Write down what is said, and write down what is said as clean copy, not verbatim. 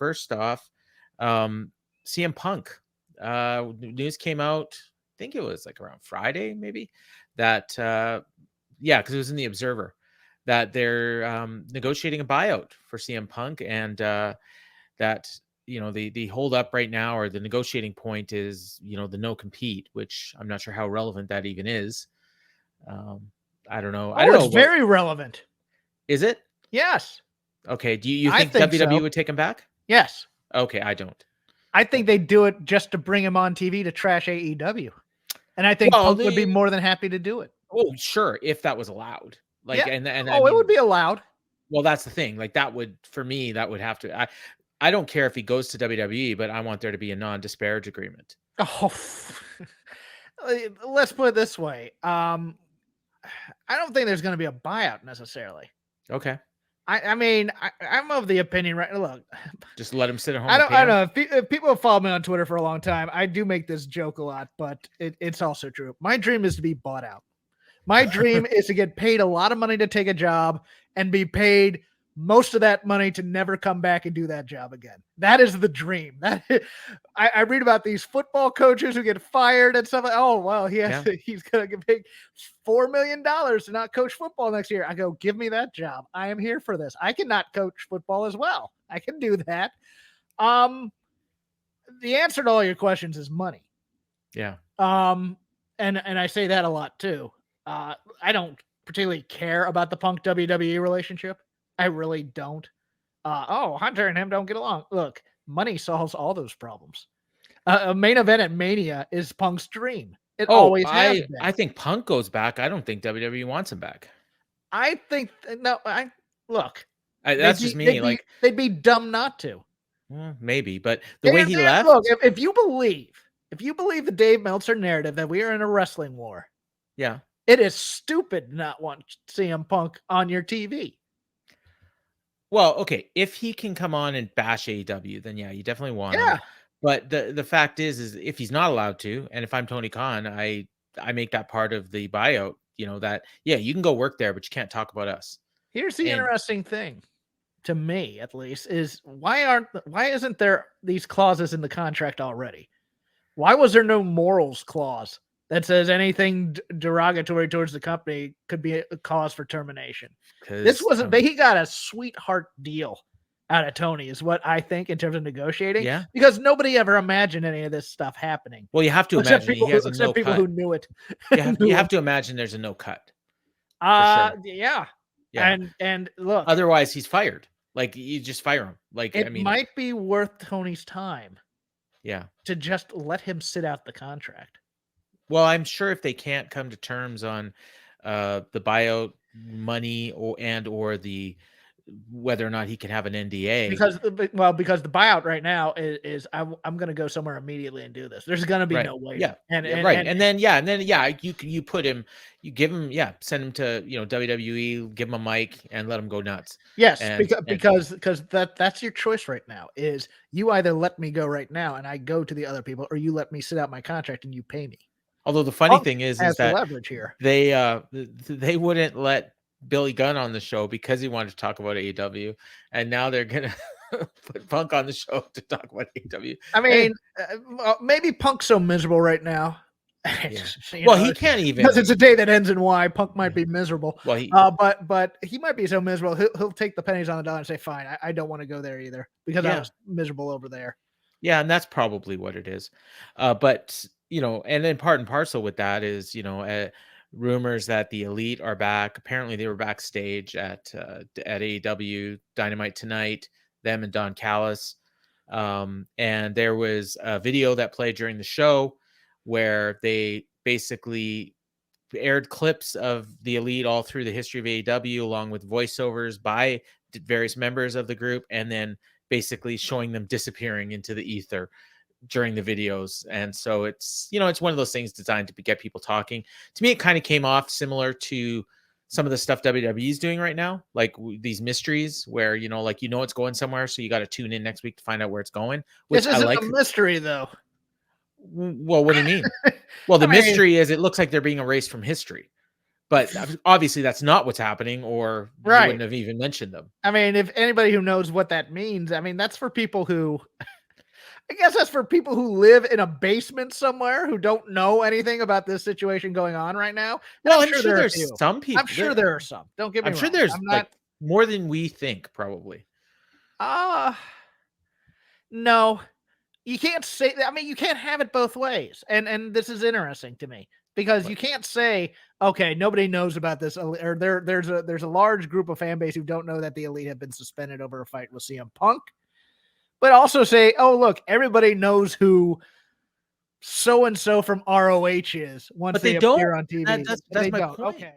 first off, CM Punk, news came out, I think it was like around Friday, maybe, that, because it was in the Observer, that they're negotiating a buyout for CM Punk, and that, the hold up right now, or the negotiating point, is, the no compete, which I'm not sure how relevant that even is. I don't know. I don't know. It's very relevant. Is it? Yes. Okay. Do you think WWE would take him back? Yes. Okay, I don't. I think they'd do it just to bring him on TV to trash AEW. And I think Punk would be more than happy to do it. Oh, sure, if that was allowed. Like, yeah. and it would be allowed. Well, that's the thing. Like, that would, for me, that would have to. I don't care if he goes to WWE, but I want there to be a non-disparage agreement. Oh, let's put it this way. I don't think there's going to be a buyout necessarily. Okay. I mean, I'm of the opinion, right? Look, just let him sit at home. I don't know. If people have followed me on Twitter for a long time, I do make this joke a lot, but it's also true. My dream is to be bought out. My dream is to get paid a lot of money to take a job and be paid most of that money to never come back and do that job again. That is the dream. I read about these football coaches who get fired and stuff like, oh, well, he's going to get paid $4 million to not coach football next year. I go, give me that job. I am here for this. I cannot coach football as well. I can do that. The answer to all your questions is money. Yeah. And I say that a lot too. I don't particularly care about the Punk WWE relationship. I really don't. Hunter and him don't get along. Look, money solves all those problems. A main event at Mania is Punk's dream. It always has been. I think Punk goes back. I don't think WWE wants him back. I think that's just me. They'd be dumb not to. Maybe, but the way he left. Look, if you believe the Dave Meltzer narrative that we are in a wrestling war, yeah, it is stupid to not want CM Punk on your TV. Well, okay, if he can come on and bash AEW, then you definitely want him. But the fact is if he's not allowed to, and if I'm Tony Khan, I make that part of the buyout, that, you can go work there, but you can't talk about us. Here's the interesting thing, to me at least, is why isn't there these clauses in the contract already? Why was there no morals clause that says anything derogatory towards the company could be a cause for termination? This wasn't. He got a sweetheart deal out of Tony, is what I think, in terms of negotiating. Yeah. Because nobody ever imagined any of this stuff happening. Well, you have to imagine he has a no people cut. Who knew it. You have to imagine there's a no cut. Sure. Yeah. And look. Otherwise, he's fired. Like, you just fire him. Like, it might be worth Tony's time. Yeah. To just let him sit out the contract. Well, I'm sure if they can't come to terms on the buyout money or the whether or not he can have an NDA, because the buyout right now is I'm going to go somewhere immediately and do this. There's going to be no way. And then you put him, you give him, send him to WWE, give him a mic and let him go nuts. Yes, because that's your choice right now. Is you either let me go right now and I go to the other people, or you let me sit out my contract and you pay me. Although the funny thing is that leverage here. They wouldn't let Billy Gunn on the show because he wanted to talk about AEW, and now they're gonna put Punk on the show to talk about AEW. I mean, maybe Punk's so miserable right now. He can't even, because it's a day that ends in Y. Punk might be miserable. Well, but he might be so miserable he'll take the pennies on the dollar and say, "Fine, I don't want to go there either because I was miserable over there." Yeah, and that's probably what it is. But and then part and parcel with that is rumors that the Elite are back. Apparently, they were backstage at AEW Dynamite tonight. Them and Don Callis, and there was a video that played during the show where they basically aired clips of the Elite all through the history of AEW, along with voiceovers by various members of the group, and then basically showing them disappearing into the ether during the videos. And so it's one of those things designed to get people talking. To me, it kind of came off similar to some of the stuff WWE is doing right now, like these mysteries where it's going somewhere, so you got to tune in next week to find out where it's going. Which this isn't a mystery, though. Well, what do you mean? Well, the mystery is it looks like they're being erased from history, But obviously that's not what's happening, or you Right. wouldn't have even mentioned them. I mean, if anybody who knows what that means, I mean, that's for people who I guess that's for people who live in a basement somewhere who don't know anything about this situation going on right now. And Well, I'm I'm sure sure there are a there's few. some I'm people sure there. there are some. Don't get me I'm sure wrong. there's I'm like not more than we think, probably. uh no. You can't say I mean, you can't have it both ways. And this is interesting to me because you What? can't say, okay, nobody knows about this, or there's a large group of fan base who don't know that the Elite have been suspended over a fight with CM Punk, but also say, oh look, everybody knows who so and so from ROH is once But they they don't. appear on TV. That's They my don't. point. Okay.